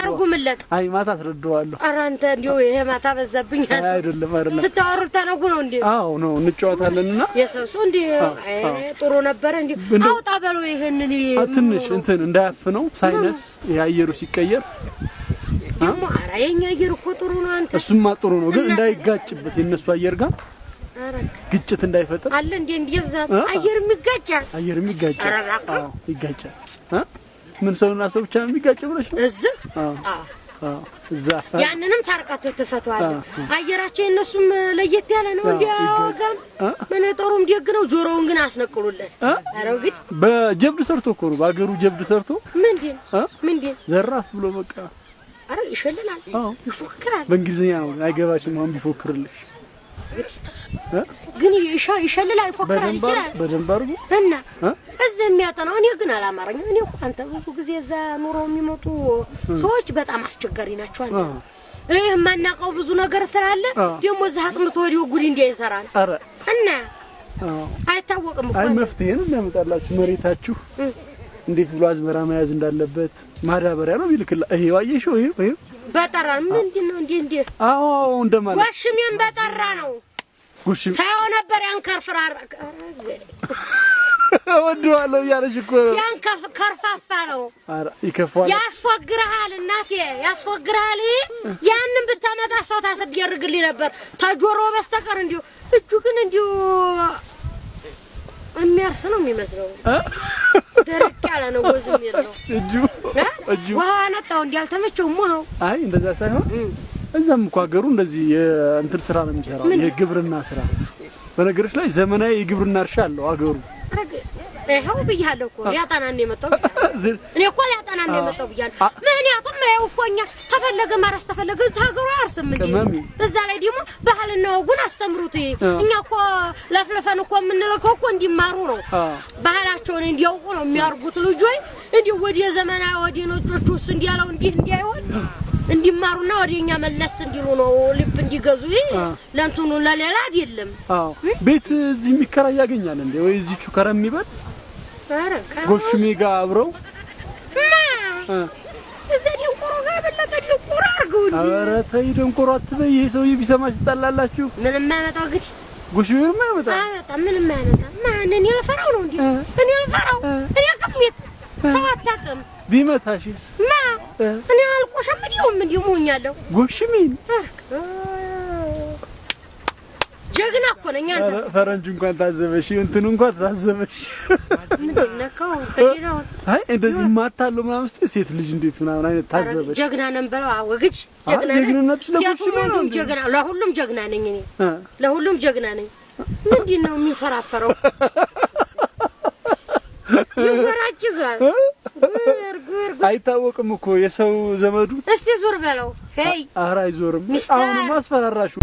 አርጉምለት አይ ማታ አስረዳዋለሁ ኧረ አንተ እንዲው ይሄ ማታ በዛብኝ አይደለም ትታወሩት ተነጉ ነው እንዴ አዎ ነው እንጫወታለንና የሰውሱ እንዴ ጥሩ ነበር እንዴ አውጣ በለው ይሄንን ትንሽ እንትን እንዳያፍነው ሳይነስ ያየሩ ሲቀየር ደሞ ኧረ የኛ አየር እኮ ጥሩ ነው አንተ እሱማ ጥሩ ነው ግን እንዳይጋጭበት የነሱ አየር ጋር ግጭት እንዳይፈጠር አለ እንዴ እንደዛ አየር የሚጋጫል አዎ ይጋጫል ምን ሰውና ሰው ብቻ የሚጋጭ ብለሽ እዚህ አዎ እዛ ያንንም ታርቃት ተፈቷል አየራቸው የነሱም ለየት ያለ ነው እንዲያውጋም መነጠሩም ደግነው ጆሮውን ግን አስነቅሉለት አረው ግድ በጀብድ ሰርቶ እኮ ነው ባገሩ ጀብድ ሰርቶ ምንድን ዘራፍ ብሎ በቃ አረ ይሸልላል ይፎክራል በእንግሊዝኛ ነው አይገባሽም አሁን ቢፎክርልሽ ግን ይሸልላል ይፎክራል ይችላል በደንብ አርጉ እና እዚህ የሚያጠናው እኔ ግን አላማረኝ እኔ እኮ አንተ ብዙ ጊዜ እዛ ኑሮ የሚመጡ ሰዎች በጣም አስቸጋሪ ናቸው አንተ እህ ማናቀው ብዙ ነገር ትላለ ደሞ እዛ አጥምቶ ወዲው ጉድ እንዲያ ይሰራል አረ እና አይታወቅም እኮ አይ መፍትሄን እናመጣላችሁ መሬታችሁ እንዴት ብሎ አዝመራ መያዝ እንዳለበት ማዳበሪያ ነው ይልክላ ይሄው አየሽው ይሄው በጠራ ምንድነው እንዴ አዎ እንደማለት ወሽሜን በጠራ ነው ጉሽም ታው ነበር ያንከርፍራር ወደዋለው ያለሽ እኮ ያንከርፋፋ ነው አረ ይከፋል ያስፎግርሃል እናቴ ያስፎግርሃል ያንን ብታመጣ ሰው ታሰብ ያርግልኝ ነበር ታጆሮ በስተቀር እንዲው እጁ ግን እንዲው የሚያርስ ነው የሚመስለው ደረቅ ያለ ነው ወዝም ይለው እጁ ዋው አነጣው እንዲያልተመቸው ሞው አይ እንደዛ ሳይሆን እዛም እኮ ሀገሩ እንደዚህ የእንትን ስራ ነው የሚሰራው የግብርና ስራ በነገርሽ ላይ ዘመናዊ የግብርና እርሻ አለው ሀገሩ ይሄው ብያለሁ እኮ ያጣናን የመጣው እኔ እኮ ያጣናን የመጣው ብያለሁ ምክንያቱም ይሄው እኮኛ ተፈለገ ማራስ ተፈለገ ሀገሩ አርስም እንዴ በዛ ላይ ደግሞ ባህልና ወጉን አስተምሩት እኛ እኮ ለፍለፈን እኮ የምንልከው እኮ እንዲማሩ ነው ባህላቸውን እንዲያውቁ ነው የሚያርጉት ልጆይ እንዴ ወዲያ ዘመናዊ ወዲያ ነጮቹስ እንዲያለው እንዲያይሆን እንዲማሩና ወዲኛ መለስ እንዲሉ ነው ልብ እንዲገዙ ለንቱኑ ለሌላ አይደለም አዎ ቤት እዚህ የሚከራይ ያገኛል እንዴ ወይ እዚቹ ከረም ይበል አረ ጎሽሜ ጋር አብረው እዚህ ደንቆሮ ጋር በለጠ ደንቆሮ አርገው አረ ተይ ደንቆሮ አትበይ ይሄ ሰውዬ ቢሰማሽ ተጣላላችሁ ምንም ማመጣው ግድ ጎሽሜ ማመጣ ምንም ማመጣ ማን እኔ ልፈራው ነው እንዴ እኔ ልፈራው እኔ ከመት ሰው አታውቅም ቢመታሽስ ማ እኔ አልቆሽም ምን ሆኛለሁ ጎሽሜን ጀግና እኮ ነኝ አንተ ፈረንጅ እንኳን ታዘበሽ እንትን እንኳን ታዘበሽ ምንድን ነው ከዲራው አይ እንደዚህ ማታለው ምናምን ሴት ልጅ እንዴት ምናምን አይነት ታዘበሽ ጀግና ነን በለው አወግጅ ጀግና ነኝ ጀግና ለሁሉም ጀግና ነኝ እኔ ለሁሉም ጀግና ነኝ ምንድን ነው የሚፈራፈረው ይወራጭዛል አይታወቅም እኮ የሰው ዘመዱ እስቲ ዞር በለው ሄይ ኧረ አይዞርም አሁን ማስፈራራሹ